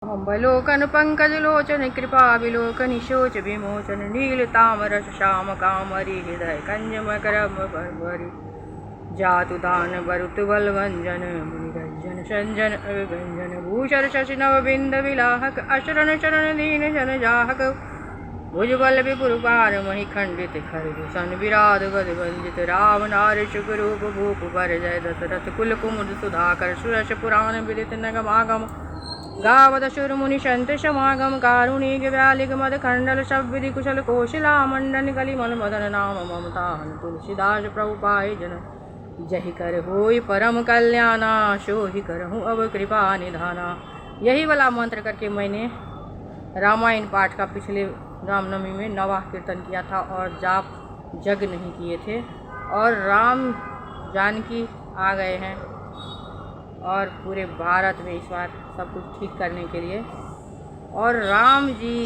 अम्बलोकन पंकज लोचन कृपा विलोकन शोच विमोचन नील तामरस श्याम कामरी हृदय कंज मकरम बरबरी जातु दान बरुत बल वंजन मुनिरंजन संजन अभिव्यंजन भूषर शशि नव बिंद विलाहक अशरण चरण दीन जन जाहक भुजबल विपुर पार मही खंडित खरदूषण विराध गद वंजित राम नार शुक रूप भूप बर जय दशरथ कुल कुमुद सुधाकर सुरस पुराण विदित नगमागम गावत शुर मुनि संत समागम कारुणिक व्यालिक मद खंडल सब विधि कुशल कौशिला मंडन कलिमल मदन नाम ममता तुलसीदास प्रभु पाए जन जहि कर होई परम कल्याणा सो ही करहूँ अब कृपा निधाना। यही वाला मंत्र करके मैंने रामायण पाठ का पिछले रामनवमी में नवाह कीर्तन किया था और जाप जग नहीं किए थे। और राम जानकी आ गए हैं और पूरे भारत में इस बार सब कुछ ठीक करने के लिए। और राम जी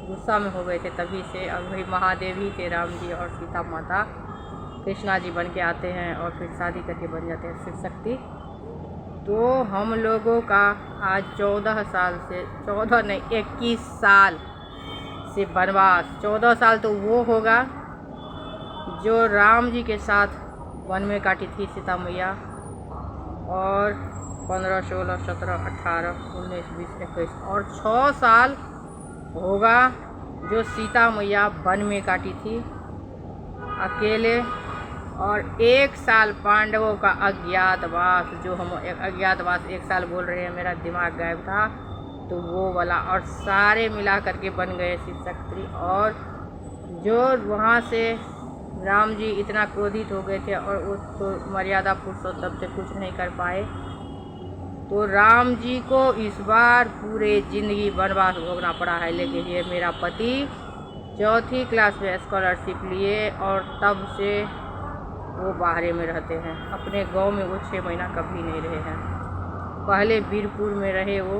गुस्सा में हो गए थे तभी से, अब वही महादेव ही थे राम जी और सीता माता कृष्णा जी बन के आते हैं और फिर शादी करके बन जाते हैं शिव शक्ति। तो हम लोगों का आज 14 साल से 14 नहीं 21 साल से वनवास। 14 साल तो वो होगा जो राम जी के साथ वन में काटी थी सीता मैया, और 15, 16, 17, 18, 19, 20, 21 और 6 साल होगा जो सीता मैया वन में काटी थी अकेले। और 1 साल पांडवों का अज्ञातवास, जो हम अज्ञातवास 1 साल बोल रहे हैं, मेरा दिमाग गायब था तो वो वाला। और सारे मिला करके बन गए शिव शक्ति। और जो वहाँ से राम जी इतना क्रोधित हो गए थे और वो तो मर्यादा पुरुषोत्तम से कुछ नहीं कर पाए, तो राम जी को इस बार पूरे ज़िंदगी वनवास भोगना पड़ा है। लेकिन ये मेरा पति 4th क्लास में स्कॉलरशिप लिए और तब से वो बाहरे में रहते हैं। अपने गांव में वो 6 महीना कभी नहीं रहे हैं। पहले वीरपुर में रहे वो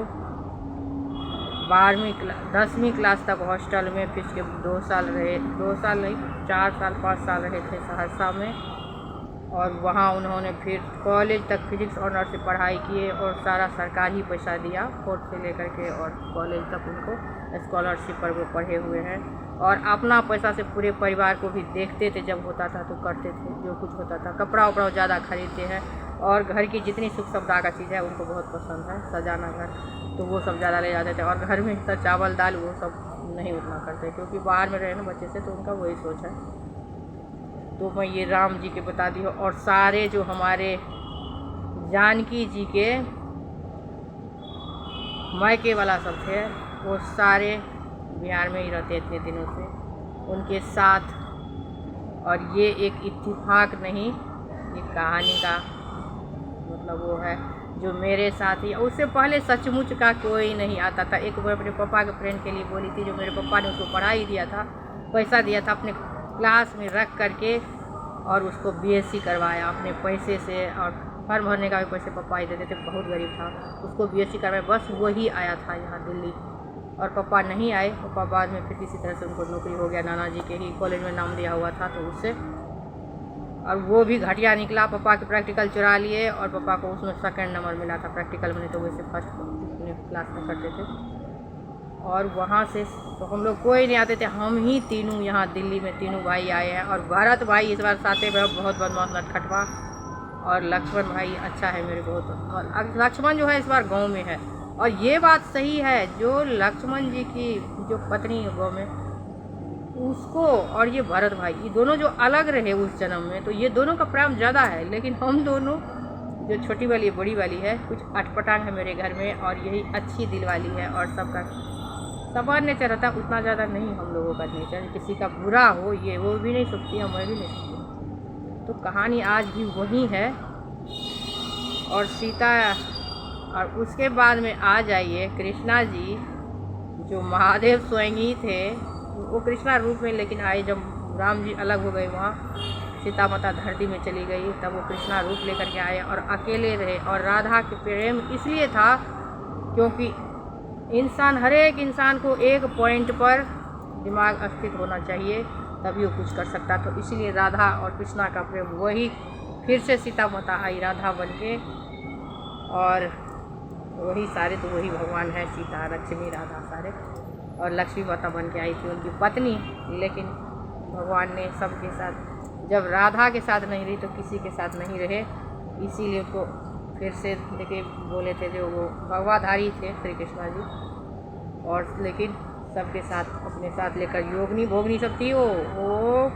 10वीं क्लास तक हॉस्टल में, फिर के 2 साल रहे, 2 साल नहीं 4 साल 5 साल रहे थे सहरसा में। और वहाँ उन्होंने फिर कॉलेज तक फिजिक्स ऑनर से पढ़ाई किए और सारा सरकार ही पैसा दिया 4th से लेकर के, और कॉलेज तक उनको स्कॉलरशिप पर वो पढ़े हुए हैं। और अपना पैसा से पूरे परिवार को भी देखते थे, जब होता था तो करते थे, जो कुछ होता था। कपड़ा उपड़ा ज़्यादा खरीदते हैं और घर की जितनी सुख सुविधा का चीज़ है उनको बहुत पसंद है, सजाना घर, तो वो सब ज़्यादा ले जाते थे। और घर में तो चावल दाल वो सब नहीं उतना करते, क्योंकि बाहर में रहे ना बच्चे से, तो उनका वही सोच है। तो मैं ये राम जी के बता दी हूँ। और सारे जो हमारे जानकी जी के मायके वाला सब थे वो सारे बिहार में ही रहते इतने दिनों से उनके साथ। और ये एक इत्तेफाक नहीं, ये कहानी का मतलब वो है जो मेरे साथ ही। उससे पहले सचमुच का कोई नहीं आता था। एक बार अपने पापा के फ्रेंड के लिए बोली थी, जो मेरे पापा ने उसको पढ़ाई दिया था, पैसा दिया था अपने क्लास में रख करके, और उसको BSc करवाया अपने पैसे से। और फॉर्म भरने का भी पैसे पापा ही देते थे, बहुत गरीब था, उसको BSc करवाया। बस वही आया था यहाँ दिल्ली, और पापा नहीं आए। पापा बाद में फिर किसी तरह से उनको नौकरी हो गया, नाना जी के ही कॉलेज में नाम दिया हुआ था तो उससे। और वो भी घटिया निकला, पापा के प्रैक्टिकल चुरा लिए और पापा को उसमें 2nd नंबर मिला था प्रैक्टिकल में, तो वैसे 1st क्लास में करते थे। और वहाँ से तो हम लोग कोई नहीं आते थे, हम ही तीनों यहाँ दिल्ली में तीनों भाई आए हैं। और भरत भाई इस बार साथे में बहुत बदमाश नटखटवा, और लक्ष्मण भाई अच्छा है मेरे बहुत। और लक्ष्मण जो है इस बार गाँव में है। और ये बात सही है, जो लक्ष्मण जी की जो पत्नी है गाँव में, उसको और ये भरत भाई, ये दोनों जो अलग रहे उस जन्म में, तो ये दोनों का प्रेम ज़्यादा है। लेकिन हम दोनों, जो छोटी वाली बड़ी वाली है, कुछ अटपटांग है मेरे घर में, और यही अच्छी दिल वाली है। और सबका समान नेचर रहता है, उतना ज़्यादा नहीं हम लोगों का नेचर। किसी का बुरा हो ये वो भी नहीं सोचती है, मैं भी नहीं सोचती। तो कहानी आज भी वही है। और सीता, और उसके बाद में आ जाइए कृष्णा जी, जो महादेव स्वयं ही थे, वो कृष्णा रूप में लेकिन आए। जब राम जी अलग हो गए, वहाँ सीता माता धरती में चली गई, तब वो कृष्णा रूप लेकर के आए और अकेले रहे। और राधा के प्रेम इसलिए था क्योंकि इंसान, हर एक इंसान को एक पॉइंट पर दिमाग स्थित होना चाहिए, तभी वो कुछ कर सकता। तो इसीलिए राधा और कृष्णा का प्रेम, वही फिर से सीता माता आई राधा बन के, और वही सारे तो वही भगवान है, सीता, लक्ष्मी, राधा सारे। और लक्ष्मी माता बन के आई थी उनकी पत्नी, लेकिन भगवान ने सबके साथ, जब राधा के साथ नहीं रही तो किसी के साथ नहीं रहे, इसीलिए उनको फिर से देखिए बोले थे, जो वो भगवाधारी थे श्री कृष्णा जी, और लेकिन सबके साथ अपने साथ लेकर योगनी भोगनी सब थी। वो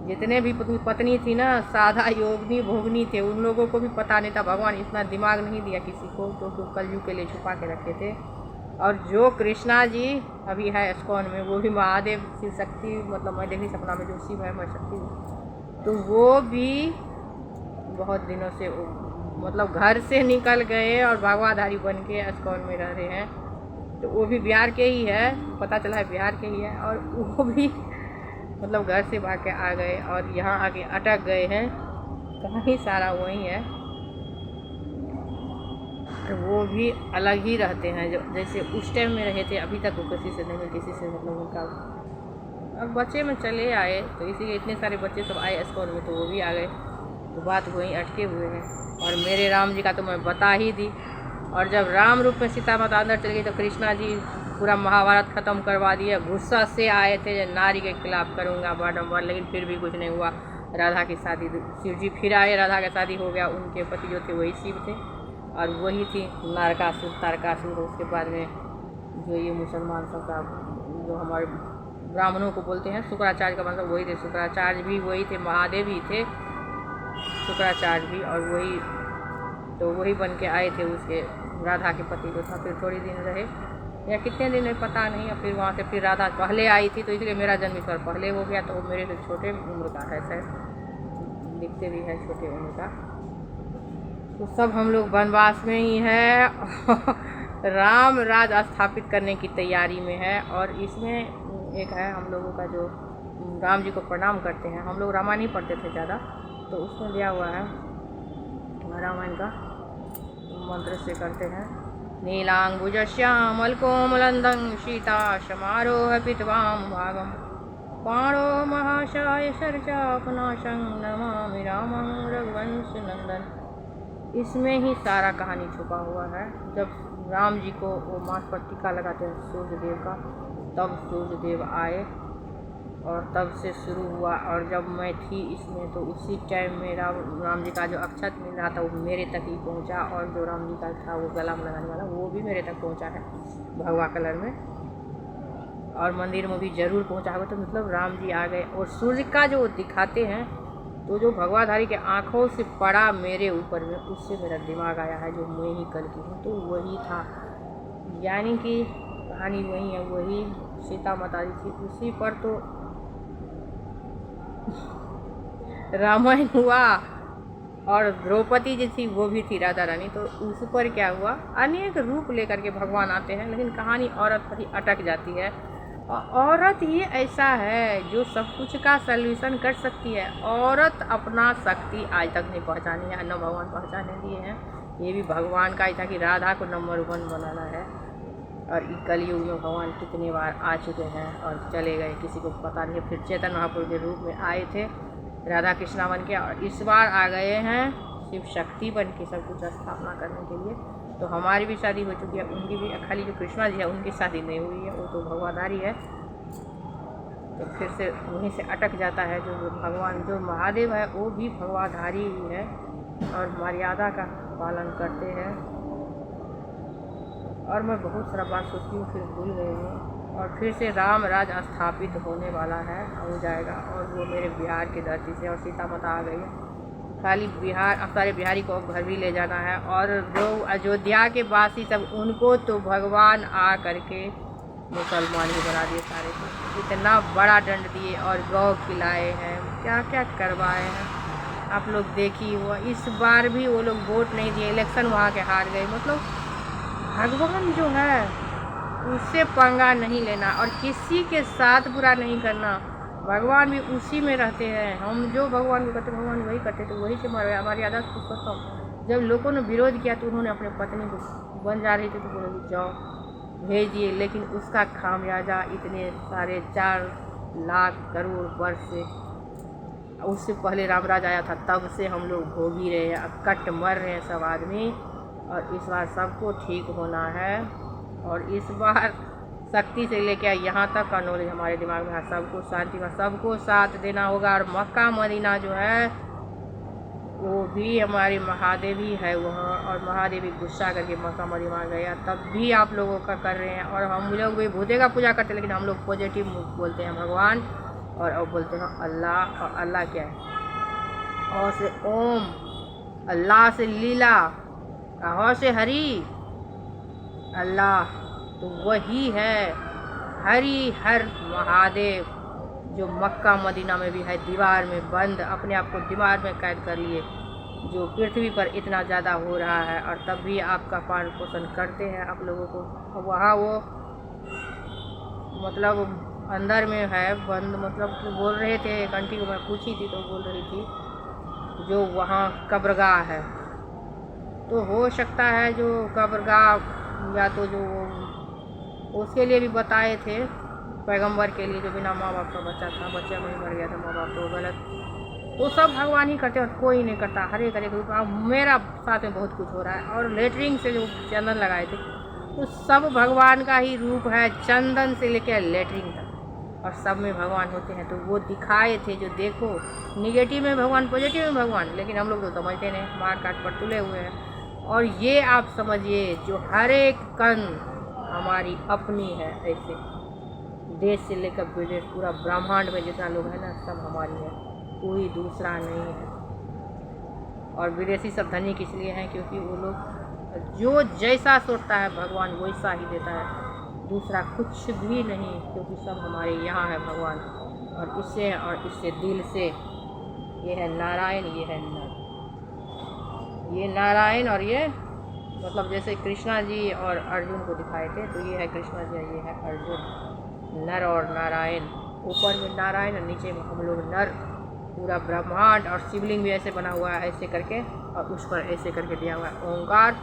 जितने भी पत्नी थी ना, साधा योगनी भोगनी थे, उन लोगों को भी पता नहीं था। भगवान इतना दिमाग नहीं दिया किसी को, तो कलयुग के लिए छुपा के रखे थे। और जो कृष्णा जी अभी है इस्कॉन में, वो भी महादेव शिव शक्ति, मतलब मैं देखी सपना में जो शिव है मैं शक्ति हूँ, तो वो भी बहुत दिनों से मतलब घर से निकल गए और भगवाधारी बन के इस्कॉन में रह रहे हैं। तो वो भी बिहार के ही है, पता चला है बिहार के ही है, और वो भी मतलब घर से भाग के आ गए और यहाँ आके अटक गए हैं। कहानी सारा वही है। वो भी अलग ही रहते हैं, जो जैसे उस टाइम में रहे थे, अभी तक वो किसी से नहीं, किसी से मतलब उनका। अब बच्चे में चले आए, तो इसीलिए इतने सारे बच्चे सब आए इस्कॉन में, तो वो भी आ गए, तो बात वहीं अटके हुए हैं। और मेरे राम जी का तो मैं बता ही दी। और जब राम रूप में सीता माता अंदर चल गई, तो कृष्णा जी पूरा महाभारत ख़त्म करवा दिया। गुस्सा से आए थे, नारी के खिलाफ करूँगा बारम्बार, लेकिन फिर भी कुछ नहीं हुआ। राधा की शादी, शिव जी फिर आए, राधा का शादी हो गया। उनके पति जो थे वही शिव थे, और वही थी नारकासुर, तारकासुर। उसके बाद में जो ये मुसलमान सब का, जो हमारे ब्राह्मणों को बोलते हैं शुक्राचार्य का मतलब वही थे। शुक्राचार्य भी वही थे, महादेव ही थे शुक्राचार्य भी, और वही तो वही बन के आए थे उसके राधा के पति जो था। फिर थोड़ी दिन रहे या कितने दिन में पता नहीं, और फिर वहाँ से फिर राधा पहले आई थी, तो इसलिए मेरा जन्म इस बार पहले हो गया। तो वो मेरे से छोटे उम्र का है, शायद दिखते भी है छोटे उम्र का। तो सब हम लोग वनवास में ही है राम राज स्थापित करने की तैयारी में है। और इसमें एक है हम लोगों का, जो राम जी को प्रणाम करते हैं। हम लोग रामायण ही पढ़ते थे ज़्यादा, तो उसमें दिया हुआ है रामायण का मंत्र से करते हैं। नीलांबुजश्यामल कोमलंदं सीता समारोह पितवाम भागम पाणो महाशाय सर्चापनाशं नमामि रामं रघुवंश नंदन। इसमें ही सारा कहानी छुपा हुआ है। जब राम जी को वो माथ पर टीका लगाते हैं सूर्यदेव का, तब सूर्यदेव आए और तब से शुरू हुआ। और जब मैं थी इसमें, तो उसी टाइम में राम जी का जो अक्षत मिल रहा था वो मेरे तक ही पहुंचा, और जो राम जी का था वो गला में लगाने वाला वो भी मेरे तक पहुंचा है भगवा कलर में, और मंदिर में भी ज़रूर पहुंचा होगा। तो मतलब राम जी आ गए। और सूर्य का जो दिखाते हैं, तो जो भगवाधारी के आँखों से पड़ा मेरे ऊपर में, उससे मेरा दिमाग आया है जो मैं ही कल की हूँ, तो वही था। यानी कि कहानी वही है, वही सीता माता जी थी, उसी पर तो रामायण हुआ। और द्रौपदी जी थी, वो भी थी राधा रानी, तो उस पर क्या हुआ, अनेक रूप लेकर के भगवान आते हैं, लेकिन कहानी औरत पर ही अटक जाती है। और औरत ही ऐसा है जो सब कुछ का सल्यूशन कर सकती है। औरत अपना शक्ति आज तक नहीं पहचानी है, न भगवान पहचाने दिए हैं। ये भी भगवान का ही था कि राधा को नंबर 1 बनाना है। और कलयुग में भगवान कितनी बार आ चुके हैं और चले गए, किसी को पता नहीं। फिर चैतन्य महाप्रभु के रूप में आए थे राधा कृष्णा बन के, और इस बार आ गए हैं शिव शक्ति बन के सब कुछ स्थापना करने के लिए। तो हमारी भी शादी हो चुकी है, उनकी भी। खाली जो कृष्णा जी है उनकी शादी नहीं हुई है, वो तो भगवाधारी है। तो फिर से वहीं से अटक जाता है। जो भगवान, जो महादेव है, वो भी भगवाधारी ही है और मर्यादा का पालन करते हैं। और मैं बहुत सारा बात सोचती हूँ, फिर भूल गई हूँ। और फिर से राम राज स्थापित होने वाला है, हो जाएगा। और वो मेरे बिहार की धरती से, और सीता माता आ गई है। खाली बिहार, सारे बिहारी को घर भी ले जाना है। और जो अयोध्या के वासी सब, उनको तो भगवान आ करके मुसलमान ही बना दिए सारे को। इतना बड़ा दंड दिए और गौ खिलाए हैं, क्या क्या करवाए हैं। आप लोग देखिए हुआ, इस बार भी वो लोग वोट नहीं दिए, इलेक्शन वहाँ के हार गए। मतलब भगवान जो है उससे पंगा नहीं लेना और किसी के साथ बुरा नहीं करना। भगवान भी उसी में रहते हैं। हम जो भगवान को करते भगवान वही करते, तो वही से हमारी आदत को सोचता हूँ। जब लोगों ने विरोध किया तो उन्होंने अपने पत्नी को बन जा रही थी तो बोले जाओ भेज दिए, लेकिन उसका खामियाजा इतने सारे 4 लाख करोड़ वर्ष से, उससे पहले रामराज आया था, तब से हम लोग भोग ही रहे हैं। अब कट मर रहे हैं सब आदमी। और इस बार सबको ठीक होना है। और इस बार शक्ति से लेकर यहाँ तक का नॉलेज हमारे दिमाग में है, सबको शांति में सबको साथ देना होगा। और मक्का मदीना जो है वो भी हमारी महादेव ही है वहाँ, और महादेव भी गुस्सा करके मक्का मदीना गया, तब भी आप लोगों का कर रहे हैं। और हम लोग भी भूते का पूजा करते हैं, लेकिन हम लोग पॉजिटिव बोलते हैं भगवान, और बोलते हैं अल्लाह। और अल्लाह क्या है? और से ओम, अल्लाह से लीला, और से हरि, अल्लाह तो वही है हरि हर महादेव, जो मक्का मदीना में भी है दीवार में बंद, अपने आप को दीवार में कैद कर लिए, जो पृथ्वी पर इतना ज़्यादा हो रहा है, और तब भी आपका पालन पोषण करते हैं आप लोगों को। वहाँ वो मतलब अंदर में है बंद, मतलब बोल रहे थे, एक आंटी को मैं पूछी थी तो बोल रही थी जो वहाँ कब्रगाह है, तो हो सकता है जो कब्रगाह, या तो जो उसके लिए भी बताए थे पैगंबर के लिए, जो बिना माँ बाप का बच्चा था, बच्चा में मर गया था माँ बाप, तो गलत, तो सब भगवान ही करते हैं, कोई नहीं करता। हर एक रूप मेरा साथ में बहुत कुछ हो रहा है। और लेटरिन से जो चंदन लगाए थे तो सब भगवान का ही रूप है, चंदन से लेकर लेटरिन तक, और सब में भगवान होते हैं। तो वो दिखाए थे जो देखो, निगेटिव में भगवान, पॉजिटिव में भगवान, लेकिन हम लोग तो समझते नहीं, मार काट पर तुले हुए हैं। और ये आप समझिए जो हर एक कण हमारी अपनी है, ऐसे देश से लेकर विदेश, पूरा ब्रह्मांड में जितना लोग हैं ना, सब हमारी है, कोई दूसरा नहीं है। और विदेशी सब धनिक इसलिए हैं क्योंकि वो लोग जो जैसा सोचता है भगवान वैसा ही देता है, दूसरा कुछ भी नहीं, क्योंकि सब हमारे यहाँ है भगवान। और इससे दिल से, ये है नारायण, ये है नर, ये नारायण, और ये मतलब जैसे कृष्णा जी और अर्जुन को दिखाए थे, तो ये है कृष्णा जी, ये है अर्जुन, नर और नारायण। ऊपर में नारायण और नीचे में हम लोग नर, पूरा ब्रह्मांड। और शिवलिंग भी ऐसे बना हुआ है ऐसे करके, और उस पर ऐसे करके दिया हुआ है ओंकार,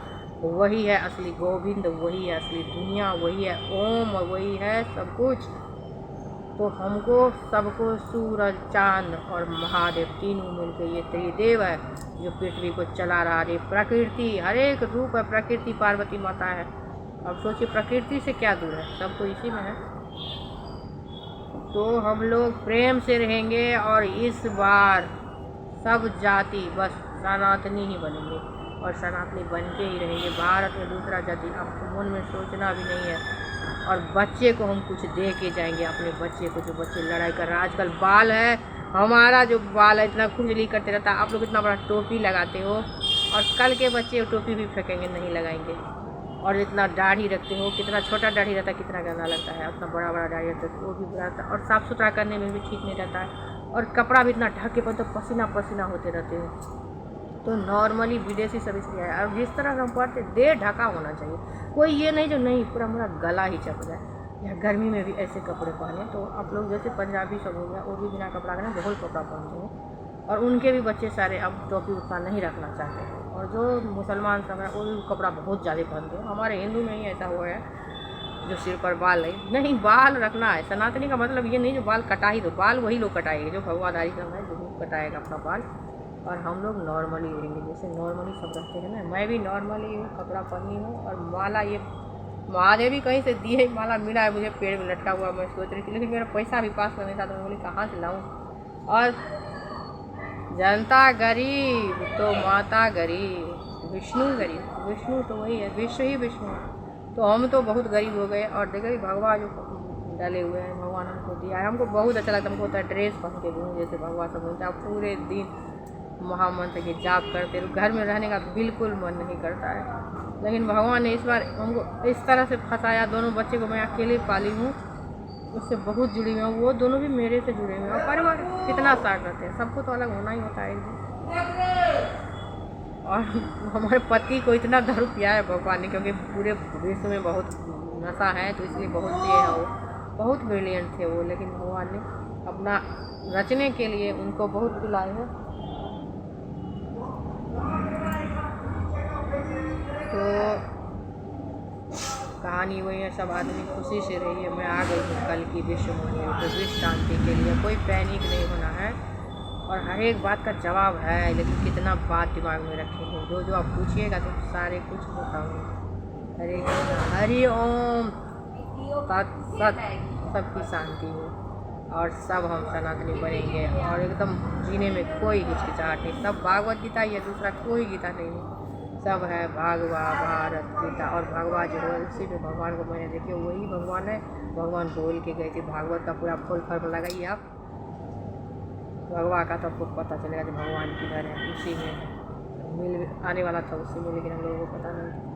वही है असली गोविंद, वही है असली दुनिया, वही है ओम, और वही है सब कुछ। तो हमको सबको सूरज, चांद और महादेव तीनों मिलकर ये त्रिदेव है जो पृथ्वी को चला रहा है। प्रकृति हर एक रूप है, प्रकृति पार्वती माता है। अब सोचिए प्रकृति से क्या दूर है, सब तो इसी में है। तो हम लोग प्रेम से रहेंगे, और इस बार सब जाति बस सनातनी ही बनेंगे, और सनातनी बन के ही रहेंगे। भारत में दूसरा जाति आपको मन में सोचना भी नहीं है। और बच्चे को हम कुछ दे के जाएंगे, अपने बच्चे को, जो बच्चे लड़ाई कर रहा है। आजकल बाल है, हमारा जो बाल है इतना खुजली करते रहता है, आप लोग इतना बड़ा टोपी लगाते हो, और कल के बच्चे टोपी भी फेंकेंगे, नहीं लगाएंगे। और इतना दाढ़ी रखते हो, कितना छोटा दाढ़ी रहता है, कितना गंदा लगता है, उतना बड़ा बड़ा दाढ़ी रहता है, वो भी बुरा रहता है, और साफ़ सुथरा करने में भी ठीक नहीं रहता है। और कपड़ा भी इतना ढक के पहनते हो, पसीना पसीना होते रहते हो। तो नॉर्मली विदेशी सब इसलिए है। और जिस तरह हम पढ़ते, देह ढका होना चाहिए, कोई ये नहीं जो नहीं पूरा मेरा गला ही चप जाए, या गर्मी में भी ऐसे कपड़े पहने। तो आप लोग जैसे पंजाबी सब हो गया, वो भी बिना कपड़ा का बहुत कपड़ा पहनते हैं, और उनके भी बच्चे सारे अब टोपी उतना नहीं रखना चाहते हैं। और जो मुसलमान सब है वो भी कपड़ा बहुत ज़्यादा पहनते हैं। हमारे हिंदू में ही ऐसा हुआ है जो सिर पर बाल नहीं, बाल रखना है। सनातनी का मतलब ये नहीं जो बाल कटा ही दो, बाल वही लोग कटाएंगे जो भगवादारी सब है, जो कटाएगा अपना बाल। और हम लोग नॉर्मली रहेंगे, जैसे नॉर्मली सब रहते हैं ना। मैं भी नॉर्मली हूँ, कपड़ा पहनी हूँ, और माला ये महादेव भी कहीं से दिए माला मिला है मुझे, पेड़ में लटका हुआ। मैं सोच रही थी, लेकिन मेरा पैसा भी पास में नहीं था, तो मैं बोली कहाँ से लाऊं। और जनता गरीब तो माता गरीब, विष्णु गरीब, विष्णु तो वही है, विश्व ही विष्णु है। तो हम तो बहुत गरीब हो गए। और देखिए भगवान जो डाले हुए हैं, भगवान हमको दिया है, हमको बहुत अच्छा लगता है। हमको होता है ड्रेस पहन के घूम, जैसे भगवान सब बोलते हैं पूरे दिन महामंत्र के जाप करते रहो, घर में रहने का बिल्कुल मन नहीं करता है। लेकिन भगवान ने इस बार हमको इस तरह से फंसाया। दोनों बच्चे को मैं अकेले पाली हूँ, उससे बहुत जुड़ी हुई हूँ, वो दोनों भी मेरे से जुड़े हुए हैं। और परिवार कितना साथ रहते हैं, सबको तो अलग होना ही होता है एक दिन। और हमारे पति को इतना दारू पिया है भगवान ने, क्योंकि पूरे विश्व में बहुत नशा है, तो इसलिए बहुत पिए हैं वो, बहुत ब्रिलियंट थे वो। लेकिन भगवान ने अपना रचने के लिए उनको बहुत पिलाए हैं। तो कहानी वही है, सब आदमी खुशी से रहिए। मैं आ गई हूँ कल की विश्व मंदिर, तो विश्व शांति के लिए कोई पैनिक नहीं होना है। और हर एक बात का जवाब है, लेकिन कितना बात दिमाग में रखेंगे। जो जो आप पूछिएगा तो सारे कुछ बताऊँगी। हरे कृष्णा, हरि ओम। सत सबकी शांति हो और सब हम सनातनी बनेंगे और एकदम जीने में कोई हिचकिचाहट नहीं। सब भागवत गीता ही है, दूसरा कोई गीता नहीं है, सब है भागवा भारत गीता। और भगवा जो है उसी में भगवान को मैंने देखिए वही भगवान है। भगवान बोल के गए थे, भागवत का पूरा फुल फॉर्म लगाइए आप, भगवा का तो आपको पता चलेगा कि भगवान किधर है, उसी में मिल आने वाला था, उसी में, लेकिन हम लोगों को पता नहीं।